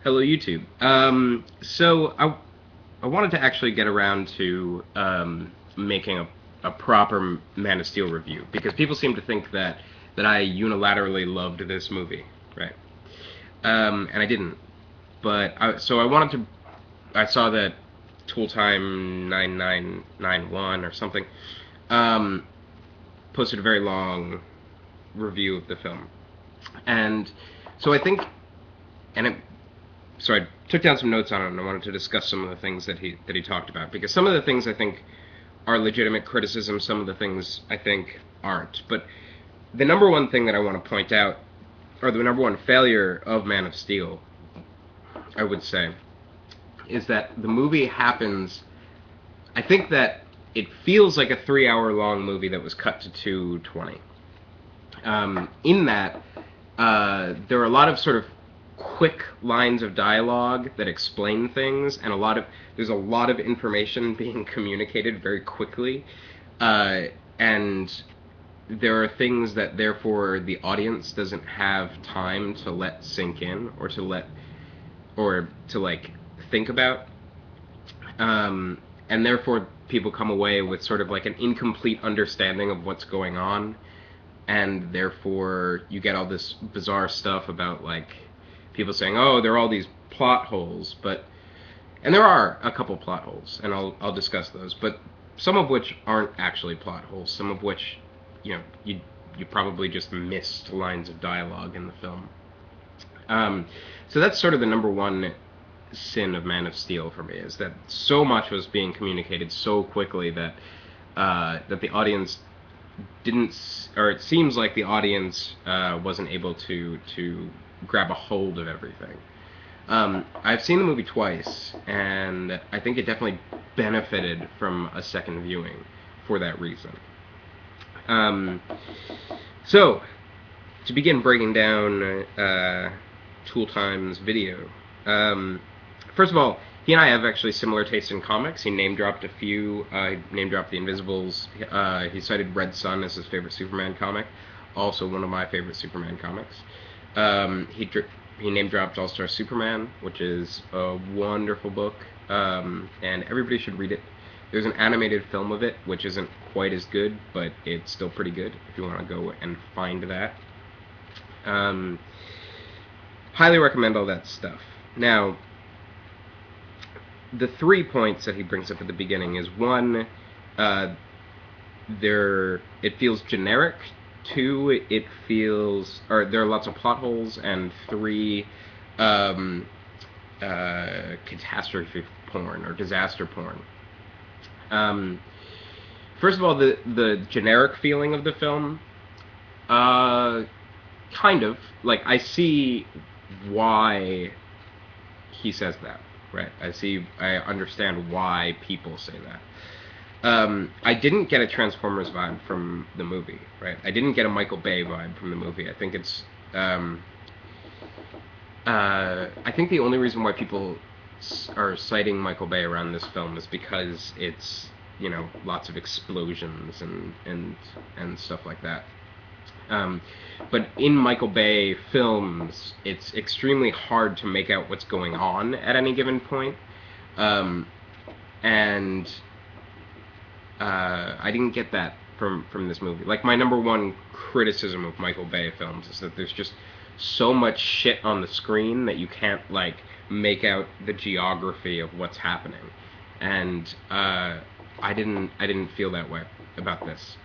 Hello, YouTube. I wanted to actually get around to making a proper Man of Steel review because people seem to think that I unilaterally loved this movie, right? And I didn't. So I wanted to. I saw that tooltime9991 or something um, posted a very long review of the film, and so I think, and it so I took down some notes on it, and I wanted to discuss some of the things that he talked about because some of the things I think are legitimate criticism, some of the things I think aren't. But the number one thing that I want to point out, or the number one failure of Man of Steel, I would say, is that the movie happens. I think that it feels like a 3 hour long movie that was cut to 2:20. In that, there are a lot of sort of quick lines of dialogue that explain things, and there's a lot of information being communicated very quickly, and there are things that therefore the audience doesn't have time to let sink in or to like think about, and therefore people come away with sort of like an incomplete understanding of what's going on, and therefore you get all this bizarre stuff about like people saying, "Oh, there are all these plot holes," and there are a couple plot holes, and I'll discuss those, but some of which aren't actually plot holes, some of which, you probably just missed lines of dialogue in the film. So that's sort of the number one sin of Man of Steel for me, is that so much was being communicated so quickly that the audience didn't, or it seems like the audience wasn't able to grab a hold of everything. I've seen the movie twice, and I think it definitely benefited from a second viewing for that reason. So, to begin breaking down Tool Time's video, first of all, he and I have actually similar tastes in comics. He name dropped a few. He name dropped The Invisibles. He cited Red Sun as his favorite Superman comic, also one of my favorite Superman comics. He name dropped All Star Superman, which is a wonderful book, and everybody should read it. There's an animated film of it, which isn't quite as good, but it's still pretty good if you want to go and find that. Highly recommend all that stuff. Now, the 3 points that he brings up at the beginning is, one, it feels generic. 2, there are lots of plot holes, and 3, catastrophe porn or disaster porn. First of all, the generic feeling of the film, kind of like, I see why he says that, right? I understand why people say that. I didn't get a Transformers vibe from the movie, right? I didn't get a Michael Bay vibe from the movie. I think it's, I think the only reason why people are citing Michael Bay around this film is because it's, lots of explosions and stuff like that. But in Michael Bay films, it's extremely hard to make out what's going on at any given point. And I didn't get that from this movie. Like, my number one criticism of Michael Bay films is that there's just so much shit on the screen that you can't, like, make out the geography of what's happening. And I didn't feel that way about this.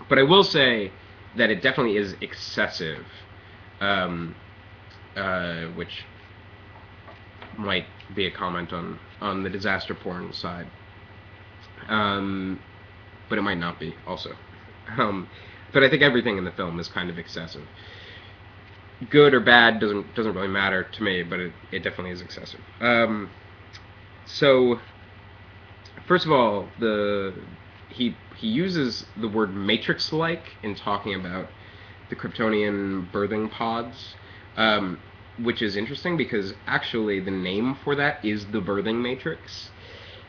But I will say that it definitely is excessive, which might be a comment on the disaster porn side. But it might not be also. But I think everything in the film is kind of excessive. Good or bad doesn't really matter to me, but it definitely is excessive. So, first of all, he uses the word Matrix-like in talking about the Kryptonian birthing pods, which is interesting because actually the name for that is the birthing matrix,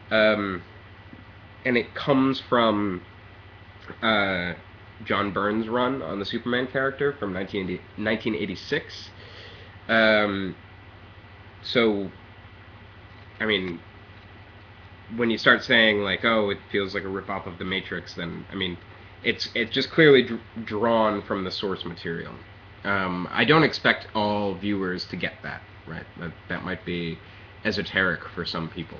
and it comes from John Byrne's run on the Superman character from 1986, Um, so, I mean, when you start saying like, oh, it feels like a rip-off of The Matrix, then I mean, it's just clearly drawn from the source material. I don't expect all viewers to get that, right? That might be esoteric for some people.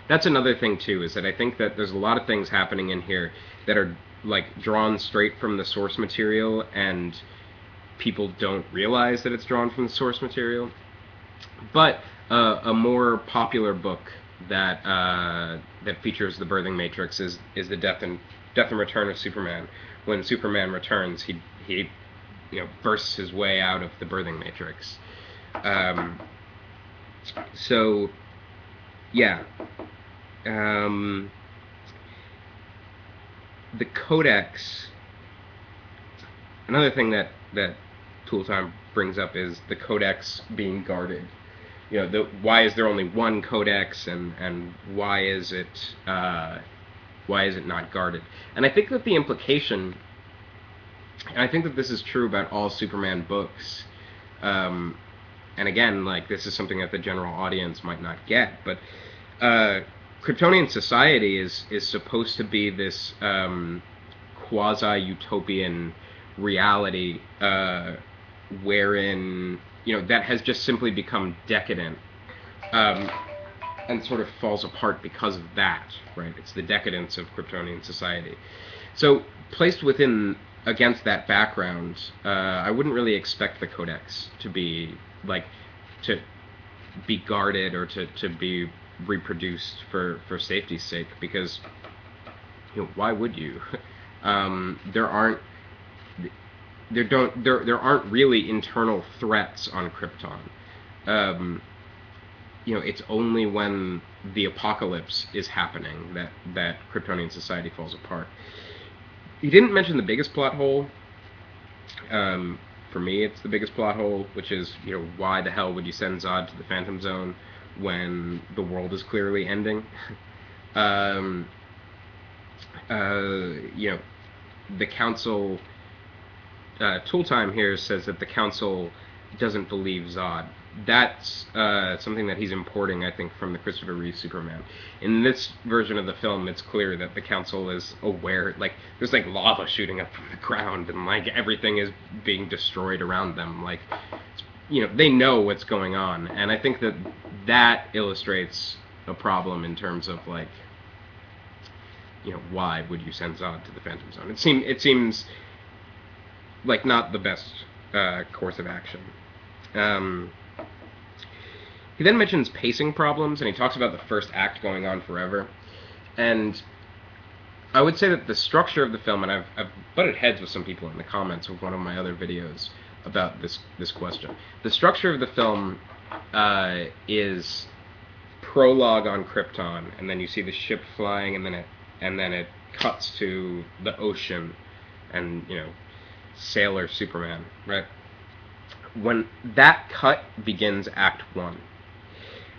That's another thing too, is that I think that there's a lot of things happening in here that are like drawn straight from the source material, and people don't realize that it's drawn from the source material. But a more popular book that features the birthing matrix is the Death and Return of Superman. When Superman returns, he bursts his way out of the birthing matrix. Um, so yeah, the codex. Another thing that Tooltime brings up is the codex being guarded. Why is there only one codex, and why is it not guarded? And I think that the implication, and I think that this is true about all Superman books, and again, like, this is something that the general audience might not get, but Kryptonian society is supposed to be this quasi-utopian reality wherein that has just simply become decadent, and sort of falls apart because of that, right? It's the decadence of Kryptonian society. So placed against that background, I wouldn't really expect the Codex to be guarded or to be reproduced for safety's sake, because why would you? There aren't really internal threats on Krypton. It's only when the apocalypse is happening that Kryptonian society falls apart. He didn't mention the biggest plot hole. For me, it's the biggest plot hole, which is, why the hell would you send Zod to the Phantom Zone when the world is clearly ending? The council, Tooltime here says that the council doesn't believe Zod. That's something that he's importing, I think, from the Christopher Reeve Superman. In this version of the film, it's clear that the council is aware, like, there's like lava shooting up from the ground, and like everything is being destroyed around them. Like, they know what's going on, and I think that illustrates a problem in terms of, like, why would you send Zod to the Phantom Zone? It seems like not the best course of action. He then mentions pacing problems, and he talks about the first act going on forever. And I would say that the structure of the film, and I've butted heads with some people in the comments of one of my other videos about this question. The structure of the film is prologue on Krypton, and then you see the ship flying, and then it cuts to the ocean, and sailor Superman, right? When that cut begins Act 1.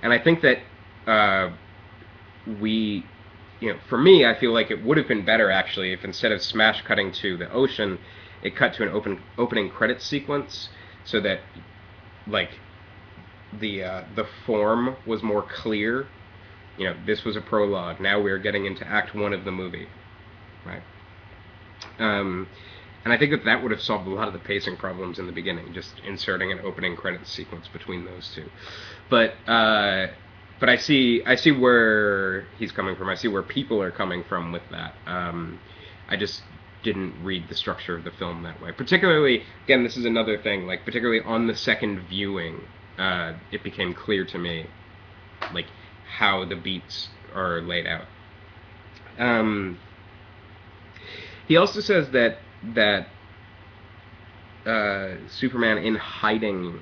And I think that for me, I feel like it would have been better, actually, if instead of smash cutting to the ocean, it cut to an opening credits sequence, so that, like, the form was more clear. This was a prologue. Now we're getting into Act 1 of the movie, right? And I think that would have solved a lot of the pacing problems in the beginning, just inserting an opening credits sequence between those two. But I see where he's coming from. I see where people are coming from with that. I just didn't read the structure of the film that way. Particularly, again, this is another thing, like, particularly on the second viewing, it became clear to me, like, how the beats are laid out. He also says that Superman in hiding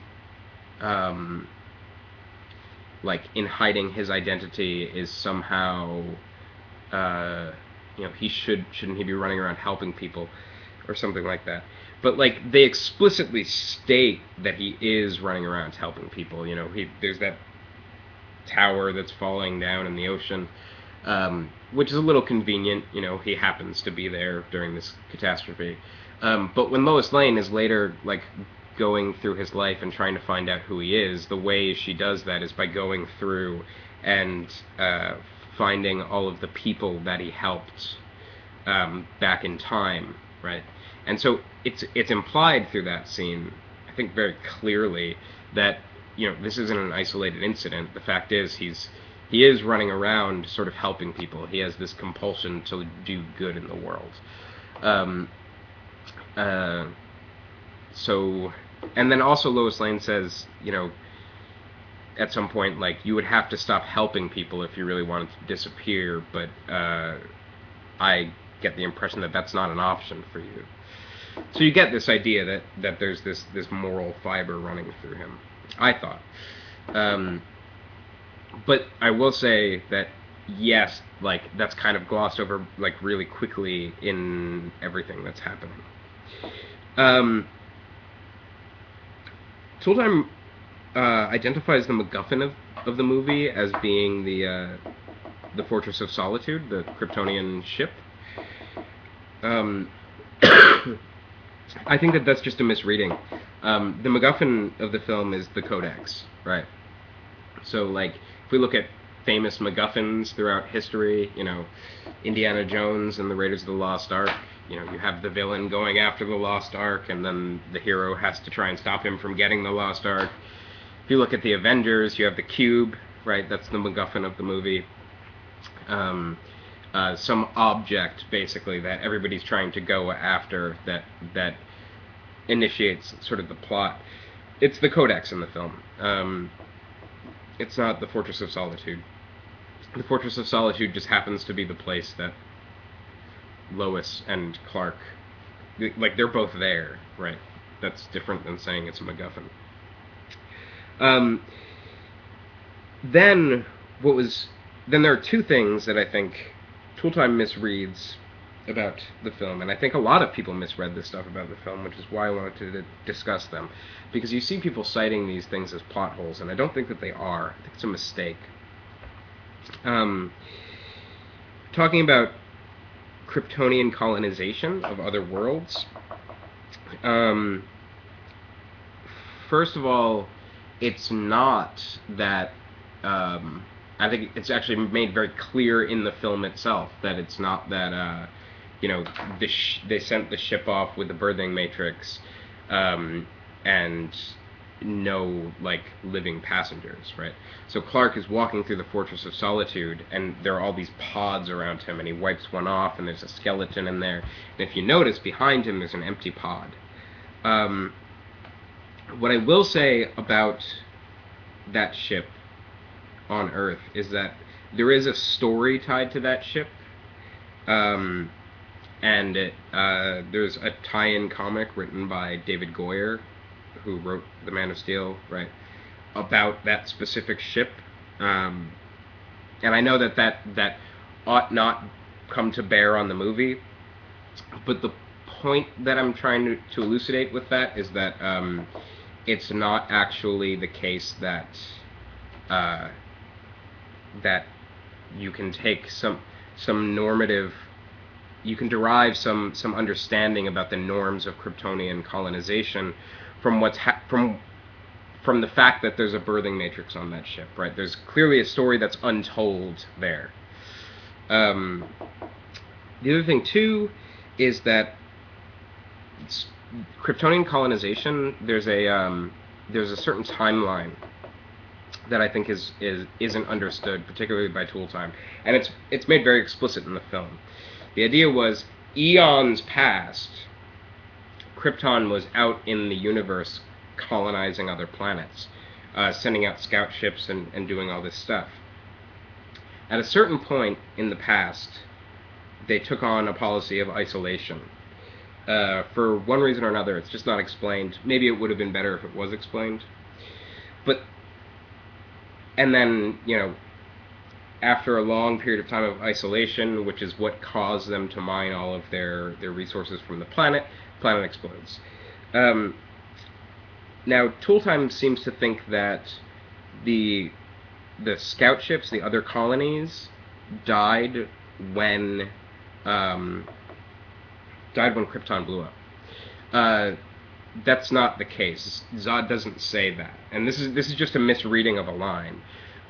his identity is somehow shouldn't he be running around helping people or something like that. But, like, they explicitly state that he is running around helping people. There's that tower that's falling down in the ocean, which is a little convenient. He happens to be there during this catastrophe. But when Lois Lane is later, like, going through his life and trying to find out who he is, the way she does that is by going through and finding all of the people that he helped back in time, right? And so it's implied through that scene, I think very clearly, that this isn't an isolated incident. The fact is he is running around sort of helping people. He has this compulsion to do good in the world. So, and then also Lois Lane says, at some point, like, you would have to stop helping people if you really wanted to disappear, but I get the impression that that's not an option for you. So you get this idea that there's this moral fiber running through him, I thought. But I will say that, yes, like, that's kind of glossed over, like, really quickly in everything that's happening. Tooltime identifies the MacGuffin of the movie as being the Fortress of Solitude, the Kryptonian ship. I think that that's just a misreading. The MacGuffin of the film is the Codex, right? So, like, if we look at famous MacGuffins throughout history, Indiana Jones and the Raiders of the Lost Ark, you have the villain going after the Lost Ark, and then the hero has to try and stop him from getting the Lost Ark. If you look at the Avengers, you have the Cube, right? That's the MacGuffin of the movie. Some object, basically, that everybody's trying to go after that initiates sort of the plot. It's the Codex in the film. It's not the Fortress of Solitude. The Fortress of Solitude just happens to be the place that Lois and Clark, like, they're both there, right? That's different than saying it's a MacGuffin. Then there are two things that I think Tooltime misreads about the film, and I think a lot of people misread this stuff about the film, which is why I wanted to discuss them. Because you see people citing these things as plot holes, and I don't think that they are. I think it's a mistake. Talking about Kryptonian colonization of other worlds. First of all, it's not that... I think it's actually made very clear in the film itself that it's not that, they sent the ship off with the birthing matrix, and no, like, living passengers, right? So Clark is walking through the Fortress of Solitude, and there are all these pods around him, and he wipes one off, and there's a skeleton in there. And if you notice, behind him there's an empty pod. What I will say about that ship on Earth is that there is a story tied to that ship, and there's a tie-in comic written by David Goyer, who wrote The Man of Steel, right, about that specific ship, and I know that ought not come to bear on the movie, but the point that I'm trying to elucidate with that is that it's not actually the case that that you can take some normative, you can derive some understanding about the norms of Kryptonian colonization from from the fact that there's a birthing matrix on that ship, right? There's clearly a story that's untold there. The other thing too is that Kryptonian colonization, there's a certain timeline that I think isn't understood, particularly by Tooltime, and it's made very explicit in the film. The idea was, eons past, Krypton was out in the universe colonizing other planets, sending out scout ships and doing all this stuff. At a certain point in the past, they took on a policy of isolation. For one reason or another, it's just not explained. Maybe it would have been better if it was explained. And then, after a long period of time of isolation, which is what caused them to mine all of their resources from the planet explodes. Now, Tooltime seems to think that the scout ships, the other colonies, died when Krypton blew up. that's not the case. Zod doesn't say that, and this is just a misreading of a line.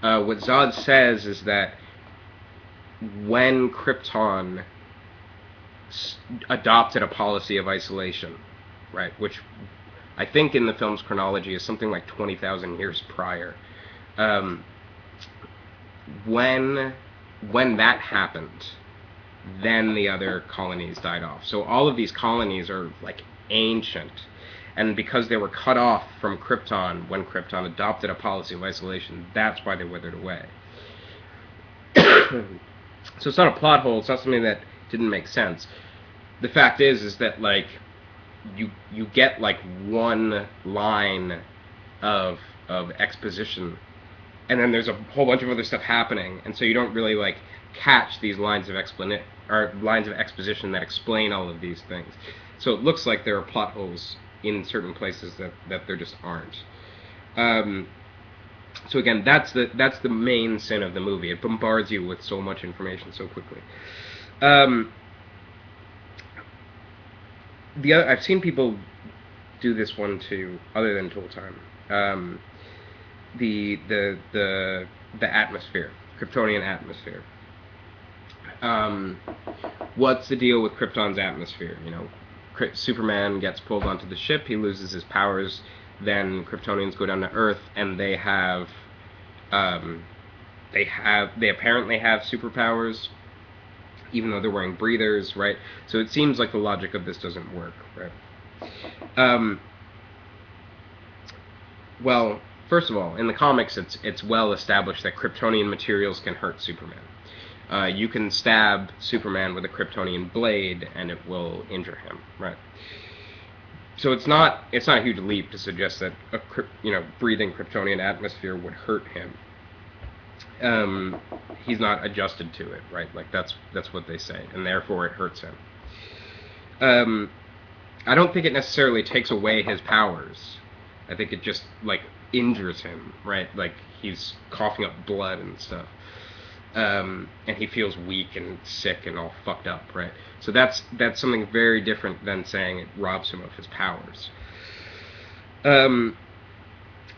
What Zod says is that when Krypton adopted a policy of isolation, right, which I think in the film's chronology is something like 20,000 years prior. When that happened, then the other colonies died off. So all of these colonies are like ancient, and because they were cut off from Krypton when Krypton adopted a policy of isolation, that's why they withered away. So it's not a plot hole. It's not something that didn't make sense. The fact is that like you get like one line of exposition, and then there's a whole bunch of other stuff happening, and so you don't really like catch these lines of exposition that explain all of these things. So it looks like there are plot holes in certain places that there just aren't. So again, that's the main sin of the movie. It bombards you with so much information so quickly. I've seen people do this one too, other than Tool Time. The atmosphere, Kryptonian atmosphere. What's the deal with Krypton's atmosphere? You know, Superman gets pulled onto the ship, he loses his powers, then Kryptonians go down to Earth, and they apparently have superpowers, even though they're wearing breathers, right? So it seems like the logic of this doesn't work, right? Well, first of all, in the comics, it's well established that Kryptonian materials can hurt Superman. You can stab Superman with a Kryptonian blade, and it will injure him, right? So it's not a huge leap to suggest that breathing Kryptonian atmosphere would hurt him. He's not adjusted to it, right? Like that's what they say, and therefore it hurts him. I don't think it necessarily takes away his powers. I think it just like injures him, right? Like he's coughing up blood and stuff. And he feels weak and sick and all fucked up, right? So that's something very different than saying it robs him of his powers.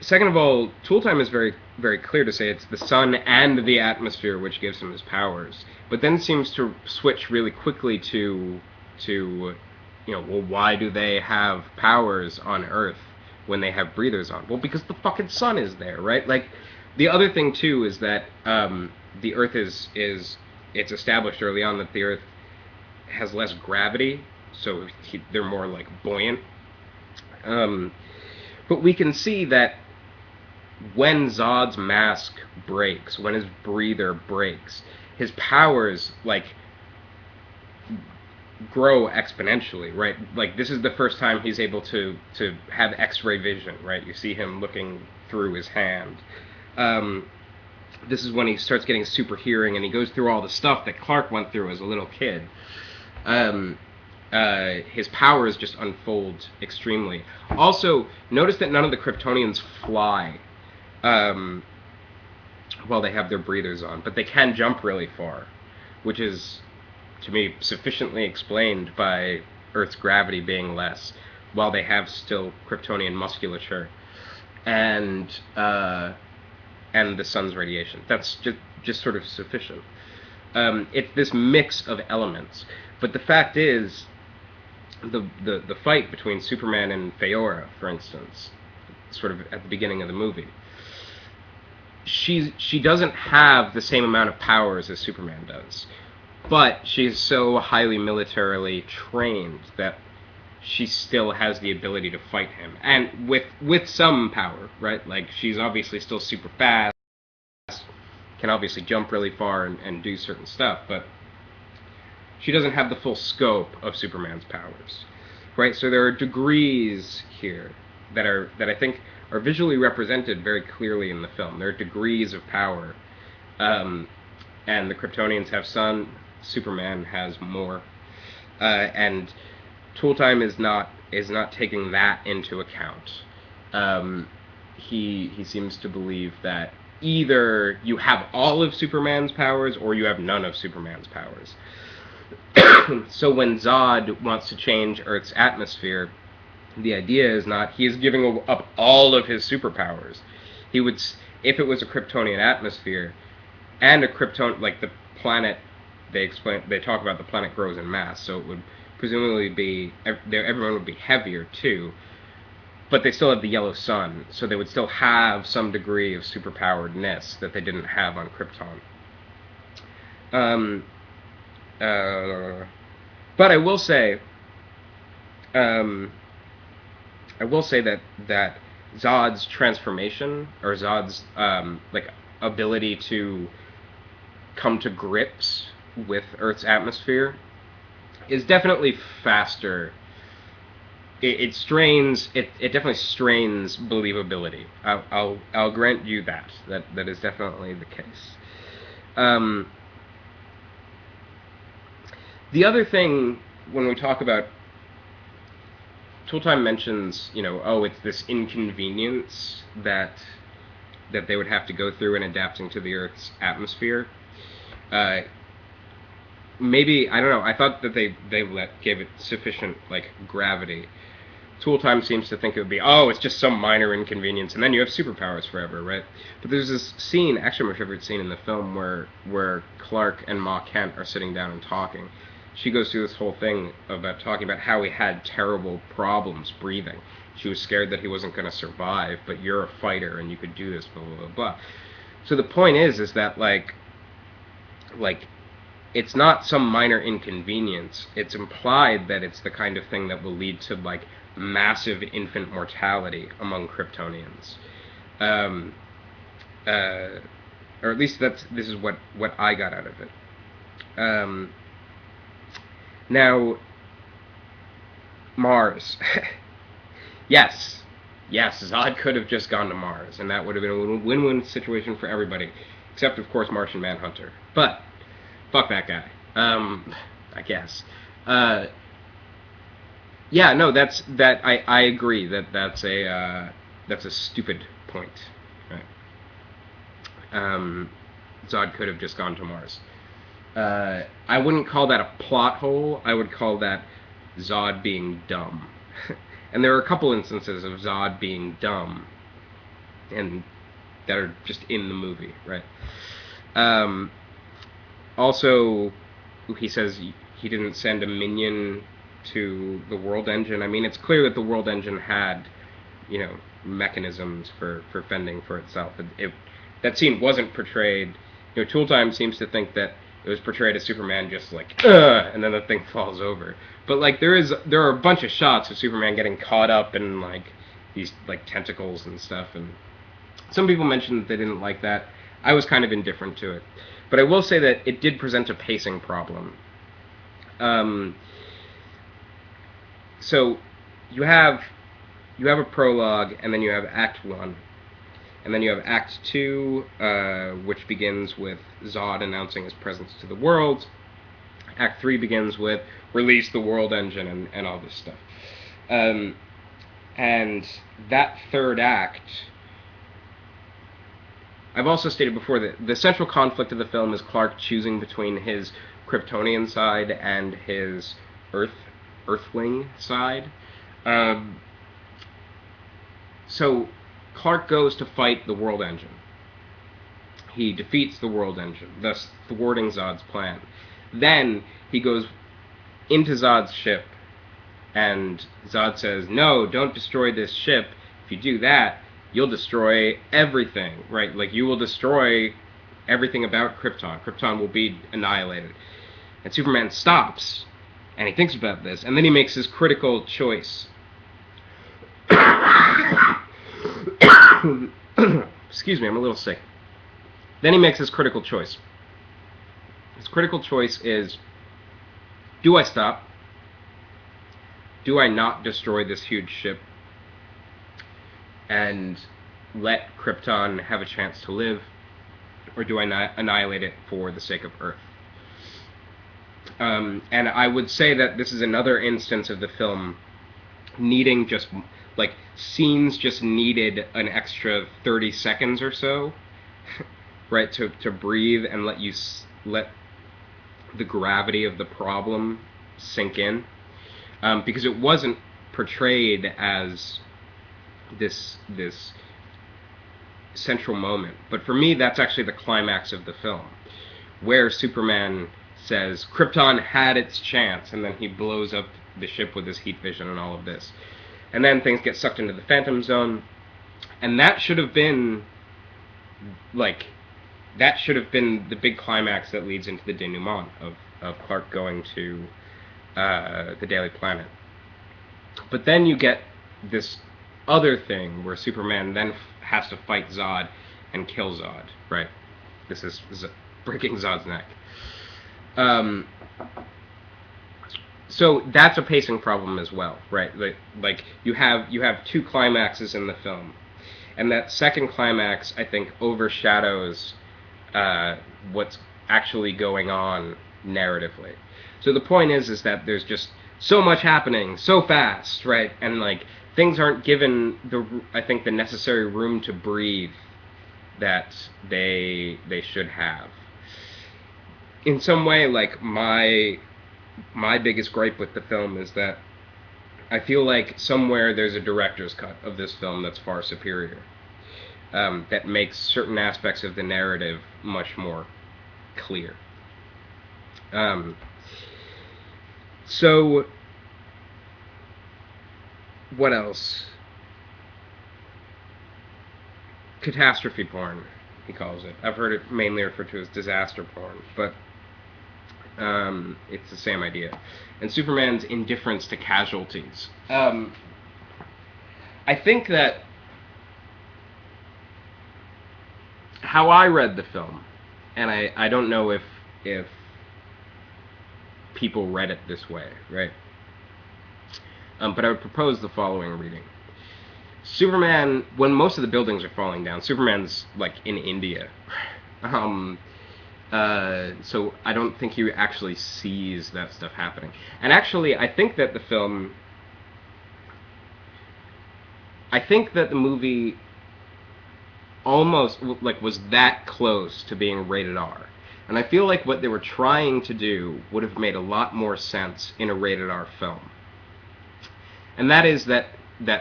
Second of all, Tool Time is very, very clear to say it's the sun and the atmosphere which gives him his powers, but then seems to switch really quickly to well, why do they have powers on Earth when they have breathers on? Well, because the fucking sun is there, right? Like, the other thing too is that the Earth it's established early on that the Earth has less gravity, so they're more like buoyant. But we can see that when Zod's mask breaks, when his breather breaks, his powers like grow exponentially, right? Like this is the first time he's able to have X-ray vision, right? You see him looking through his hand. This is when he starts getting super hearing, and he goes through all the stuff that Clark went through as a little kid. His powers just unfold extremely. Also, notice that none of the Kryptonians fly while they have their breathers on, but they can jump really far, which is, to me, sufficiently explained by Earth's gravity being less, while they have still Kryptonian musculature and the sun's radiation. That's just sort of sufficient. It's this mix of elements, but the fact is, the fight between Superman and Feora, for instance, sort of at the beginning of the movie, she doesn't have the same amount of powers as Superman does, but she's so highly militarily trained that she still has the ability to fight him, and with some power, right? Like, she's obviously still super fast, can obviously jump really far and do certain stuff, but she doesn't have the full scope of Superman's powers, right? So there are degrees here that I think are visually represented very clearly in the film. There are degrees of power, and the Kryptonians have some, Superman has more, and Tool Time is not taking that into account. He seems to believe that either you have all of Superman's powers or you have none of Superman's powers. So when Zod wants to change Earth's atmosphere, The idea is not he is giving up all of his superpowers. He would, if it was a Kryptonian atmosphere and a Krypton, like the planet, they talk about the planet grows in mass, so it would presumably be everyone would be heavier too. But they still have the yellow sun, so they would still have some degree of superpoweredness that they didn't have on Krypton. But I will say, that Zod's transformation, or Zod's like ability to come to grips with Earth's atmosphere, is definitely faster. It definitely strains believability. I'll grant you that is definitely the case. The other thing, when we talk about, Tooltime mentions, it's this inconvenience that they would have to go through in adapting to the Earth's atmosphere. Maybe, I don't know, I thought that they gave it sufficient gravity. Tooltime seems to think it would be, it's just some minor inconvenience, and then you have superpowers forever, right? But there's this scene, actually my favorite scene in the film, where Clark and Ma Kent are sitting down and talking. She goes through this whole thing about talking about how he had terrible problems breathing. She was scared that he wasn't going to survive, but you're a fighter and you could do this, blah, blah, blah, blah. So the point is that, it's not some minor inconvenience. It's implied that it's the kind of thing that will lead to, massive infant mortality among Kryptonians. Or at least this is what I got out of it. Now, Mars. Yes, Zod could have just gone to Mars, and that would have been a win-win situation for everybody, except, of course, Martian Manhunter. But, fuck that guy. I guess. I agree that's a stupid point. Right. Zod could have just gone to Mars. I wouldn't call that a plot hole. I would call that Zod being dumb. And there are a couple instances of Zod being dumb, and that are just in the movie, right? Also, he says he didn't send a minion to the World Engine. I mean, it's clear that the World Engine had, mechanisms for fending for itself. That scene wasn't portrayed. Tooltime seems to think that it was portrayed as Superman just and then the thing falls over. But there are a bunch of shots of Superman getting caught up in these tentacles and stuff, and some people mentioned that they didn't like that. I was kind of indifferent to it. But I will say that it did present a pacing problem. So you have a prologue, and then you have Act 1. And then you have Act 2, which begins with Zod announcing his presence to the world. Act 3 begins with release the World Engine and all this stuff. And that third act, I've also stated before that the central conflict of the film is Clark choosing between his Kryptonian side and his Earthling side. So Clark goes to fight the World Engine. He defeats the World Engine, thus thwarting Zod's plan. Then he goes into Zod's ship, and Zod says, no, don't destroy this ship. If you do that, you'll destroy everything, right? You will destroy everything about Krypton. Krypton will be annihilated. And Superman stops, and he thinks about this, and then he makes his critical choice. Excuse me, I'm a little sick. Then he makes his critical choice. His critical choice is, do I stop? Do I not destroy this huge ship and let Krypton have a chance to live? Or do I annihilate it for the sake of Earth? And I would say that this is another instance of the film needing scenes just needed an extra 30 seconds or so, right, to breathe and let the gravity of the problem sink in, because it wasn't portrayed as this central moment. But for me, that's actually the climax of the film, where Superman says Krypton had its chance, and then he blows up the ship with his heat vision and all of this. And then things get sucked into the Phantom Zone, and that should have been the big climax that leads into the denouement of Clark going to the Daily Planet. But then you get this other thing where Superman then has to fight Zod and kill Zod, right? This is breaking Zod's neck. So that's a pacing problem as well, right? Like you have two climaxes in the film, and that second climax, I think, overshadows what's actually going on narratively. So the point is that there's just so much happening so fast, right? And like things aren't given the necessary room to breathe that they should have. In some way, like my biggest gripe with the film is that I feel like somewhere there's a director's cut of this film that's far superior, that makes certain aspects of the narrative much more clear. So, what else? Catastrophe porn, he calls it. I've heard it mainly referred to as disaster porn, but it's the same idea. And Superman's indifference to casualties. I think that how I read the film, and I don't know if people read it this way, right? But I would propose the following reading. Superman, when most of the buildings are falling down, Superman's like in India. So I don't think he actually sees that stuff happening. And actually, I think that the movie almost like was that close to being rated R. And I feel like what they were trying to do would have made a lot more sense in a rated R film. And that is that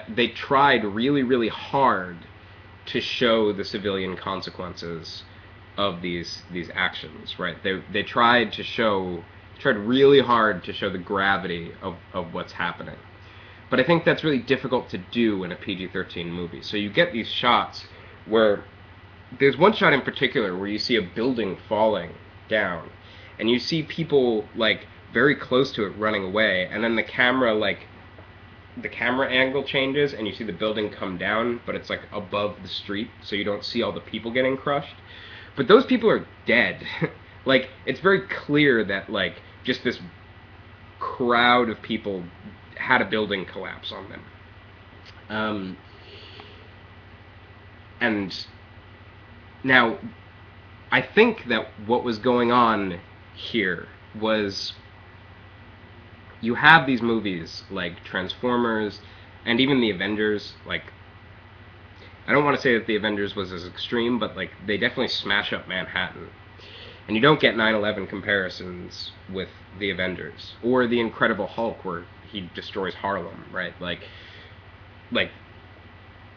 they tried really, really hard to show the civilian consequences of these actions, right? They tried really hard to show the gravity of what's happening. But I think that's really difficult to do in a PG-13 movie. So you get these shots where there's one shot in particular where you see a building falling down, and you see people like very close to it running away, and then the camera angle changes and you see the building come down, but it's like above the street, so you don't see all the people getting crushed. But those people are dead. Like, it's very clear that like just this crowd of people had a building collapse on them. And now, I think that what was going on here was you have these movies like Transformers and even the Avengers. Like, I don't want to say that the Avengers was as extreme, but like they definitely smash up Manhattan. And you don't get 9/11 comparisons with the Avengers or the Incredible Hulk where he destroys Harlem, right? Like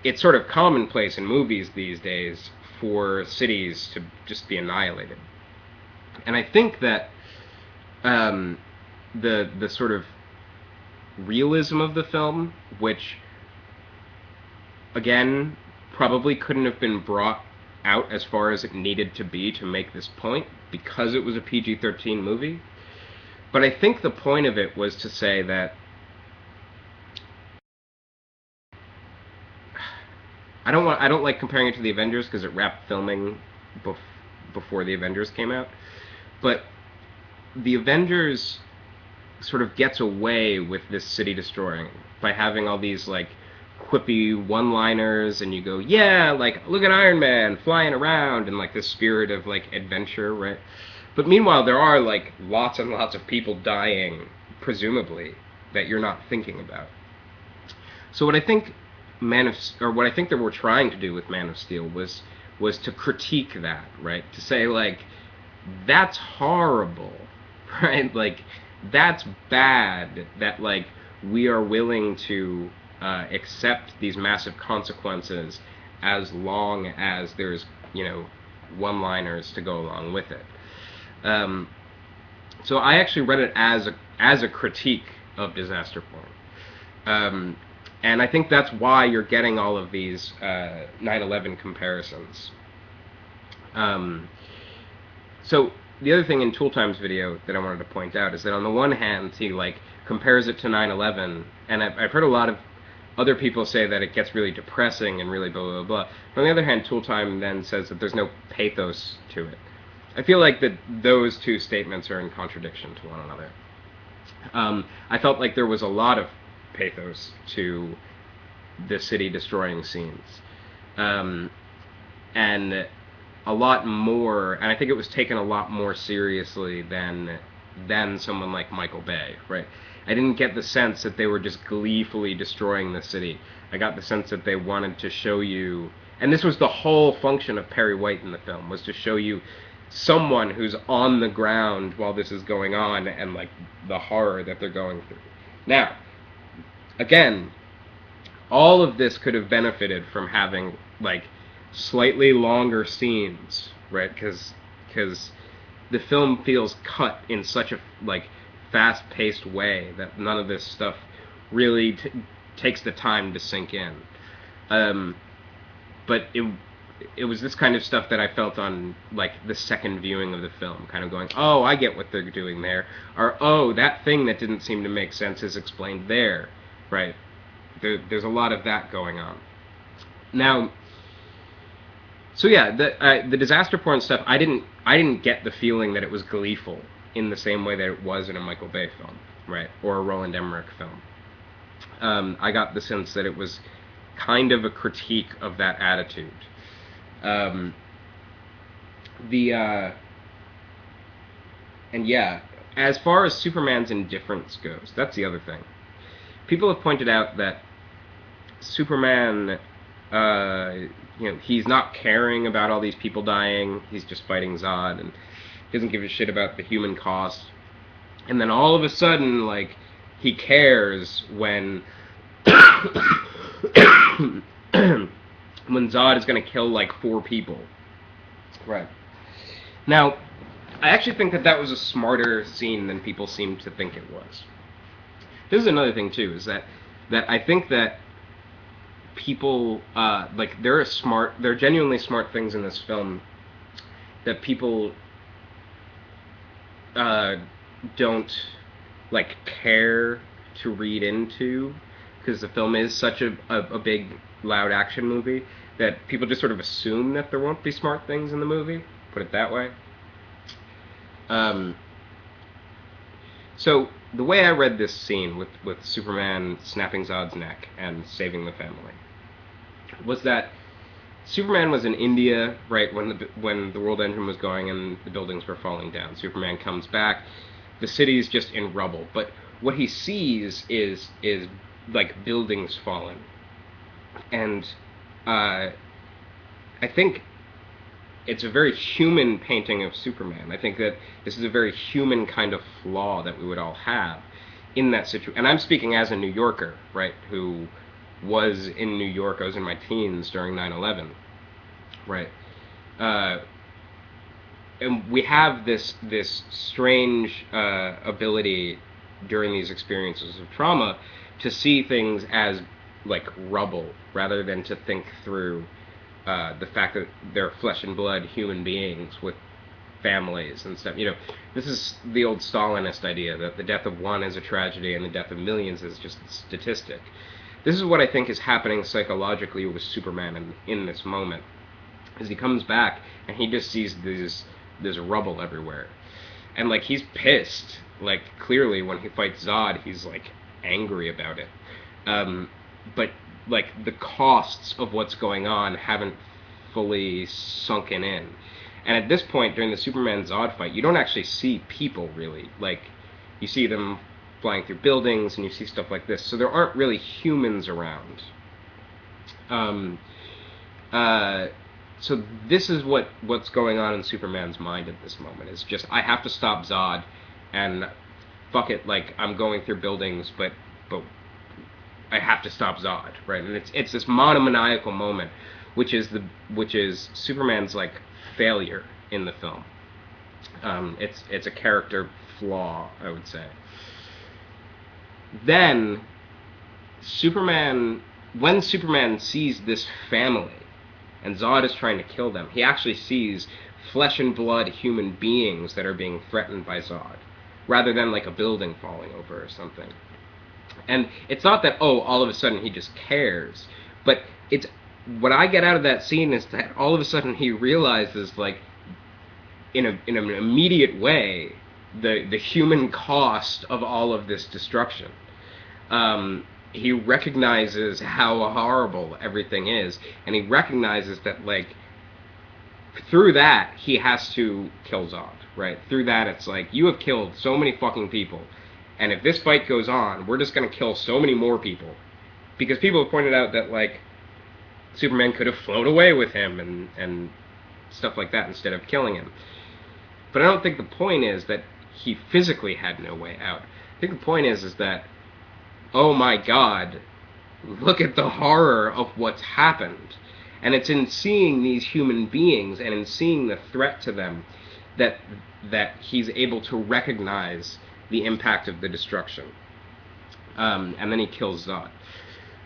it's sort of commonplace in movies these days for cities to just be annihilated. And I think that the sort of realism of the film, which again probably couldn't have been brought out as far as it needed to be to make this point because it was a PG-13 movie. But I think the point of it was to say that I don't like comparing it to the Avengers because it wrapped filming before the Avengers came out. But the Avengers sort of gets away with this city destroying by having all these like quippy one-liners, and you go, yeah, like look at Iron Man flying around, and like this spirit of like adventure, right? But meanwhile, there are like lots and lots of people dying, presumably, that you're not thinking about. So what I think what I think they were trying to do with Man of Steel was to critique that, right? To say like, that's horrible, right? Like, that's bad that like we are willing to accept these massive consequences as long as there's, one-liners to go along with it. So I actually read it as a critique of disaster porn. And I think that's why you're getting all of these 9/11 comparisons. So the other thing in Tooltime's video that I wanted to point out is that on the one hand, he compares it to 9/11, and I've heard a lot of other people say that it gets really depressing and really blah, blah, blah. But on the other hand, Tooltime then says that there's no pathos to it. I feel like that those two statements are in contradiction to one another. I felt like there was a lot of pathos to the city destroying scenes. And a lot more, and I think it was taken a lot more seriously than someone like Michael Bay, right? I didn't get the sense that they were just gleefully destroying the city. I got the sense that they wanted to show you, and this was the whole function of Perry White in the film, was to show you someone who's on the ground while this is going on and the horror that they're going through. Now, again, all of this could have benefited from having slightly longer scenes, right? Because the film feels cut in such a fast-paced way that none of this stuff really takes the time to sink in. But it was this kind of stuff that I felt on the second viewing of the film, kind of going, oh, I get what they're doing there, or oh, that thing that didn't seem to make sense is explained there, right? There's a lot of that going on. Now, so yeah, the disaster porn stuff, I didn't get the feeling that it was gleeful in the same way that it was in a Michael Bay film, right, or a Roland Emmerich film. I got the sense that it was kind of a critique of that attitude. And yeah, as far as Superman's indifference goes, that's the other thing. People have pointed out that Superman, he's not caring about all these people dying. He's just fighting Zod, and doesn't give a shit about the human cost. And then all of a sudden, he cares when when Zod is going to kill 4 people. Right. Now, I actually think that was a smarter scene than people seem to think it was. This is another thing too, is that I think that people there are genuinely smart things in this film that people don't care to read into, because the film is such a big, loud action movie that people just sort of assume that there won't be smart things in the movie, put it that way. So the way I read this scene with Superman snapping Zod's neck and saving the family was that Superman was in India, right, when the world engine was going and the buildings were falling down. Superman comes back, the city's just in rubble, but what he sees is buildings falling. And I think it's a very human painting of Superman. I think that this is a very human kind of flaw that we would all have in that situation. And I'm speaking as a New Yorker, right, who was in New York. I was in my teens during 9/11, right? And we have this strange ability during these experiences of trauma to see things as rubble, rather than to think through the fact that they're flesh and blood human beings with families and stuff. This is the old Stalinist idea that the death of one is a tragedy and the death of millions is just a statistic. This is what I think is happening psychologically with Superman in this moment, is he comes back and he just sees this rubble everywhere, and he's pissed. Clearly when he fights Zod, he's angry about it. But the costs of what's going on haven't fully sunken in. And at this point, during the Superman Zod fight, you don't actually see people, really. You see them flying through buildings, and you see stuff like this. So there aren't really humans around. So this is what's going on in Superman's mind at this moment. It's just, I have to stop Zod, and fuck it, I'm going through buildings, but but I have to stop Zod, right? And it's this monomaniacal moment, which is Superman's like failure in the film. It's a character flaw, I would say. Then when Superman sees this family, and Zod is trying to kill them, he actually sees flesh and blood human beings that are being threatened by Zod, rather than like a building falling over or something. And it's not that, oh, all of a sudden he just cares, but it's what I get out of that scene is that all of a sudden he realizes, like, in an immediate way, the human cost of all of this destruction. He recognizes how horrible everything is, and he recognizes that, like, through that, he has to kill Zod, right? Through that, it's like, you have killed so many fucking people, and if this fight goes on, we're just gonna kill so many more people. Because people have pointed out that, like, Superman could have flown away with him and stuff like that instead of killing him. But I don't think the point is that he physically had no way out. I think the point is that, oh my god, look at the horror of what's happened. And it's in seeing these human beings and in seeing the threat to them that he's able to recognize the impact of the destruction. And then he kills Zod.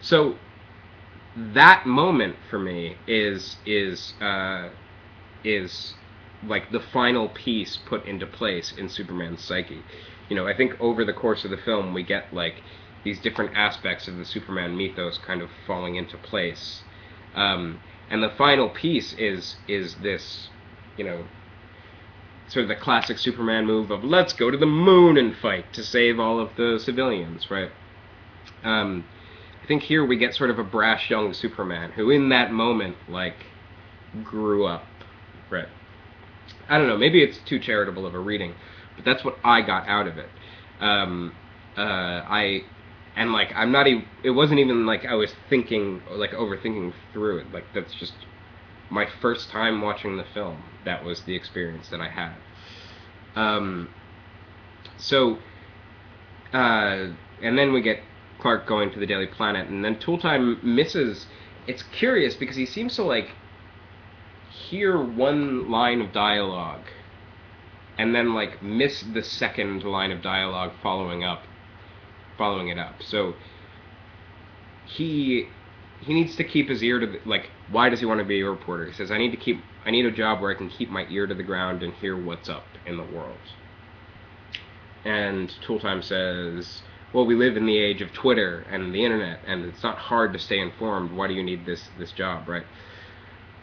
So that moment for me is like the final piece put into place in Superman's psyche. You know, I think over the course of the film we get like these different aspects of the Superman mythos kind of falling into place. And the final piece is this, you know, sort of the classic Superman move of let's go to the moon and fight to save all of the civilians, right? I think here we get sort of a brash young Superman who in that moment, like, grew up, right? I don't know, maybe it's too charitable of a reading, but that's what I got out of it. It wasn't even like I was thinking, like, overthinking through it. Like, that's just my first time watching the film. That was the experience that I had. And then we get Clark going to the Daily Planet, and then Tooltime misses. It's curious because he seems to, like, hear one line of dialogue and then, like, miss the second line of dialogue following it up. So he needs to keep his ear to the, like, why does he want to be a reporter? He says, I need a job where I can keep my ear to the ground and hear what's up in the world. And Tooltime says, well, we live in the age of Twitter and the internet, and it's not hard to stay informed. Why do you need this job, right?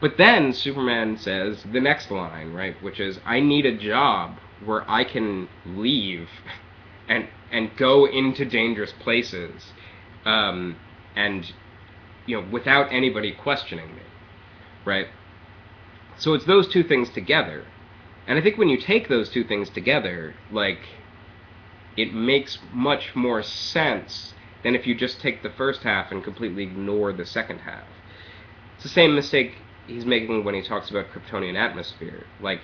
But then Superman says the next line, right, which is, I need a job where I can leave and go into dangerous places, and, you know, without anybody questioning me, right? So it's those two things together. And I think when you take those two things together, like, it makes much more sense than if you just take the first half and completely ignore the second half. It's the same mistake he's making when he talks about Kryptonian atmosphere. Like,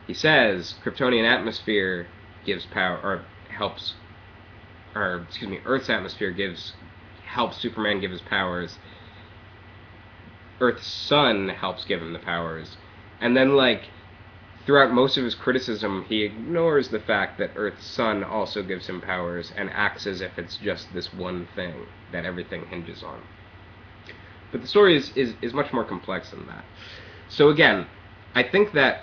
he says Kryptonian atmosphere gives power, or helps, or excuse me, Earth's atmosphere helps Superman give his powers. Earth's sun helps give him the powers. And then, like, throughout most of his criticism, he ignores the fact that Earth's sun also gives him powers and acts as if it's just this one thing that everything hinges on. But the story is much more complex than that. So again, I think that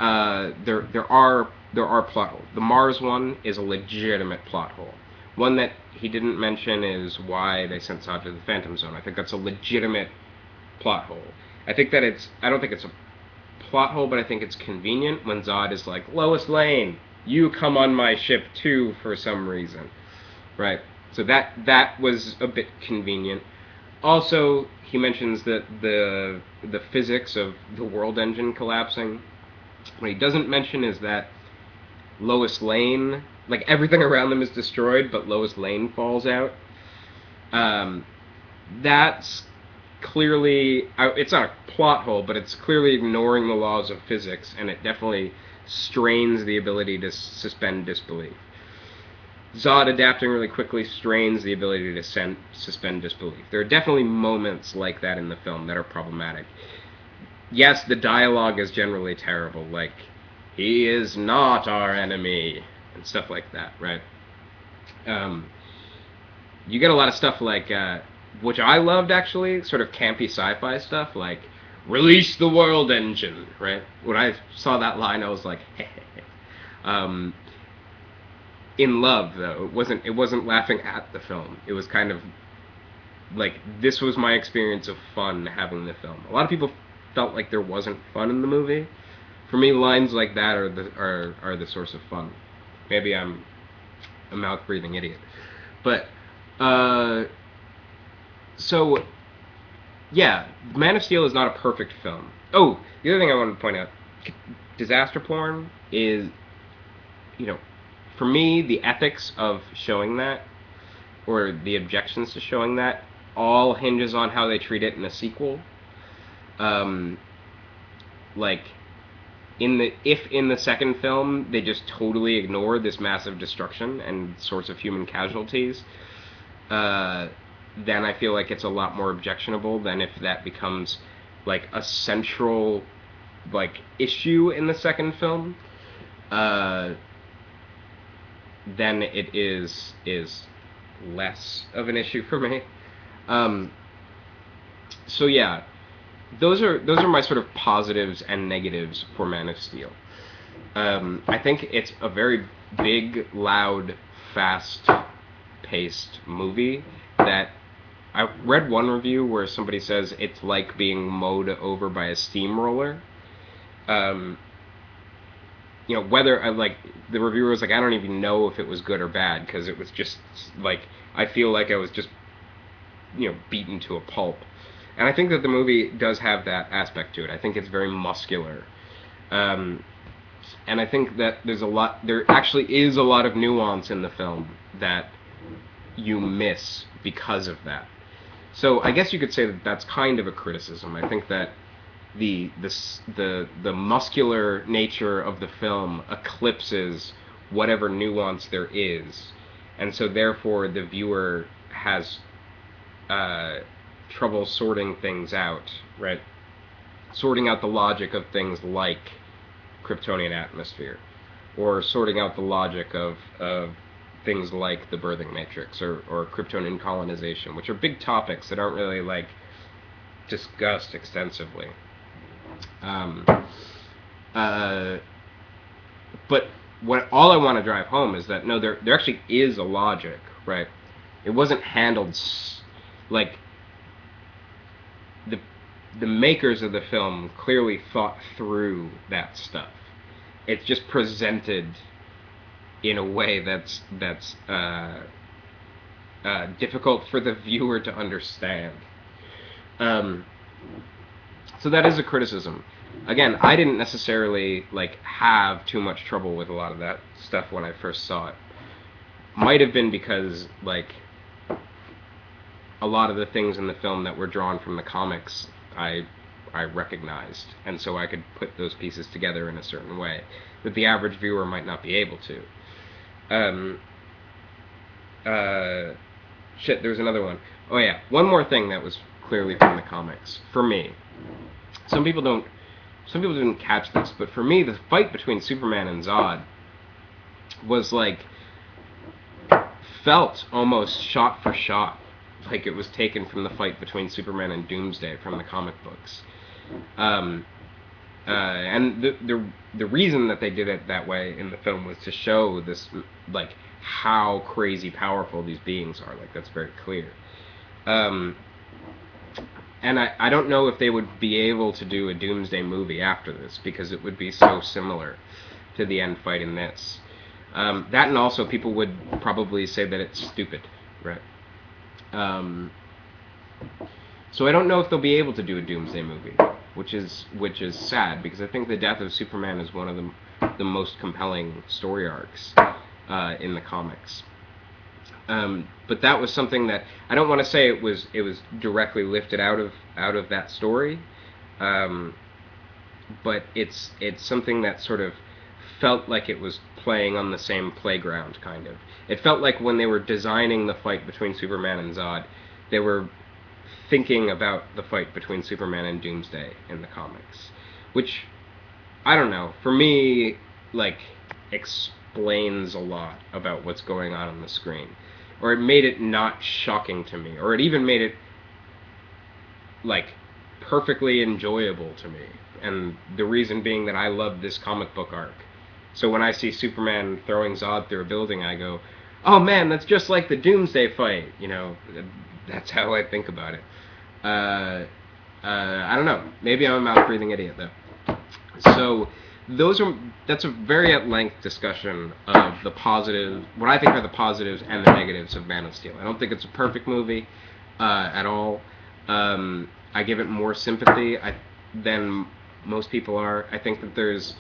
there are plot holes. The Mars one is a legitimate plot hole. One that he didn't mention is why they sent Zod to the Phantom Zone. I think that's a legitimate plot hole. I don't think it's a plot hole, but I think it's convenient when Zod is like, Lois Lane, you come on my ship too for some reason, right? So that was a bit convenient. Also, he mentions that the physics of the world engine collapsing. What he doesn't mention is that Lois Lane, like, everything around them is destroyed, but Lois Lane falls out. That's clearly, it's not a plot hole, but it's clearly ignoring the laws of physics, and it definitely strains the ability to suspend disbelief. Zod adapting really quickly strains the ability to suspend disbelief. There are definitely moments like that in the film that are problematic. Yes, the dialogue is generally terrible, like, he is not our enemy, and stuff like that, right? Um, you get a lot of stuff like, which I loved actually, sort of campy sci-fi stuff, like, release the world engine, right? When I saw that line, I was like, hey. In love, though, it wasn't laughing at the film. It was kind of like, this was my experience of fun having the film. A lot of people felt like there wasn't fun in the movie. For me, lines like that are the source of fun. Maybe I'm a mouth breathing idiot, but so yeah, Man of Steel is not a perfect film. Oh, the other thing I wanted to point out, disaster porn is, you know, for me, the ethics of showing that, or the objections to showing that, all hinges on how they treat it in a sequel. Like, if in the second film they just totally ignore this massive destruction and source of human casualties, then I feel like it's a lot more objectionable than if that becomes like a central like issue in the second film. Then it is less of an issue for me. So yeah, those are my sort of positives and negatives for Man of Steel. I think it's a very big, loud, fast-paced movie that I read one review where somebody says it's like being mowed over by a steamroller. Whether like the reviewer was like, I don't even know if it was good or bad because it was just like, I feel like I was just beaten to a pulp. And I think that the movie does have that aspect to it. I think it's very muscular. And I think that there actually is a lot of nuance in the film that you miss because of that. So I guess you could say that that's kind of a criticism. I think that the muscular nature of the film eclipses whatever nuance there is. And so therefore the viewer has trouble sorting things out, right? Sorting out the logic of things like Kryptonian atmosphere, or sorting out the logic of things like the birthing matrix or Kryptonian colonization, which are big topics that aren't really like discussed extensively. But all I want to drive home is that no, there actually is a logic, right? It wasn't handled like the makers of the film clearly thought through that stuff. It's just presented in a way that's difficult for the viewer to understand. So that is a criticism. Again, I didn't necessarily like have too much trouble with a lot of that stuff when I first saw it. Might have been because like a lot of the things in the film that were drawn from the comics I recognized, and so I could put those pieces together in a certain way that the average viewer might not be able to. There's another one. Oh yeah, one more thing that was clearly from the comics for me. Some people didn't catch this, but for me, the fight between Superman and Zod was like felt almost shot for shot like it was taken from the fight between Superman and Doomsday from the comic books. And the reason that they did it that way in the film was to show this, like, how crazy powerful these beings are. Like, that's very clear. And I don't know if they would be able to do a Doomsday movie after this, because it would be so similar to the end fight in this. That, and also people would probably say that it's stupid, right? So I don't know if they'll be able to do a Doomsday movie, which is sad, because I think the death of Superman is one of the most compelling story arcs in the comics. But that was something that I don't want to say it was directly lifted out of that story, but it's something that sort of felt like it was playing on the same playground, kind of. It felt like when they were designing the fight between Superman and Zod, they were thinking about the fight between Superman and Doomsday in the comics, which, I don't know, for me, like, explains a lot about what's going on the screen. Or it made it not shocking to me, or it even made it, like, perfectly enjoyable to me. And the reason being that I love this comic book arc. So when I see Superman throwing Zod through a building, I go, oh man, that's just like the Doomsday fight. You know, that's how I think about it. I don't know. Maybe I'm a mouth-breathing idiot, though. So that's a very at-length discussion of the positive, what I think are the positives and the negatives of Man of Steel. I don't think it's a perfect movie at all. I give it more sympathy than most people are. I think that there's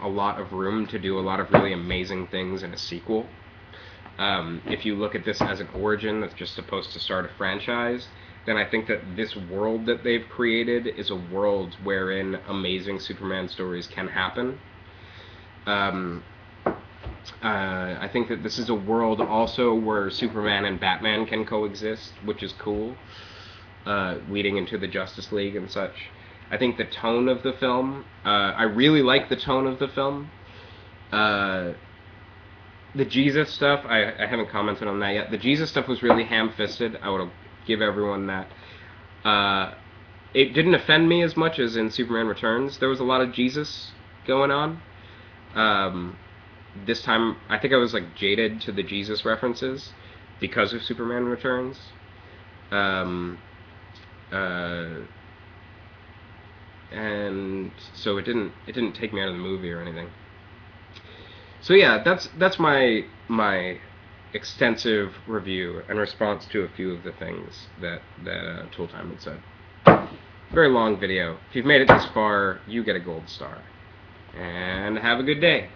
a lot of room to do a lot of really amazing things in a sequel. If you look at this as an origin that's just supposed to start a franchise, then I think that this world that they've created is a world wherein amazing Superman stories can happen. I think that this is a world also where Superman and Batman can coexist, which is cool, leading into the Justice League and such. I think the tone of the film, I really like the tone of the film. The Jesus stuff, I haven't commented on that yet. The Jesus stuff was really ham-fisted. I would give everyone that. It didn't offend me as much as in Superman Returns. There was a lot of Jesus going on. This time, I think I was like jaded to the Jesus references because of Superman Returns. And so it didn't take me out of the movie or anything. So yeah, that's my extensive review and response to a few of the things that Tooltime had said. Very long video. If you've made it this far, you get a gold star. And have a good day.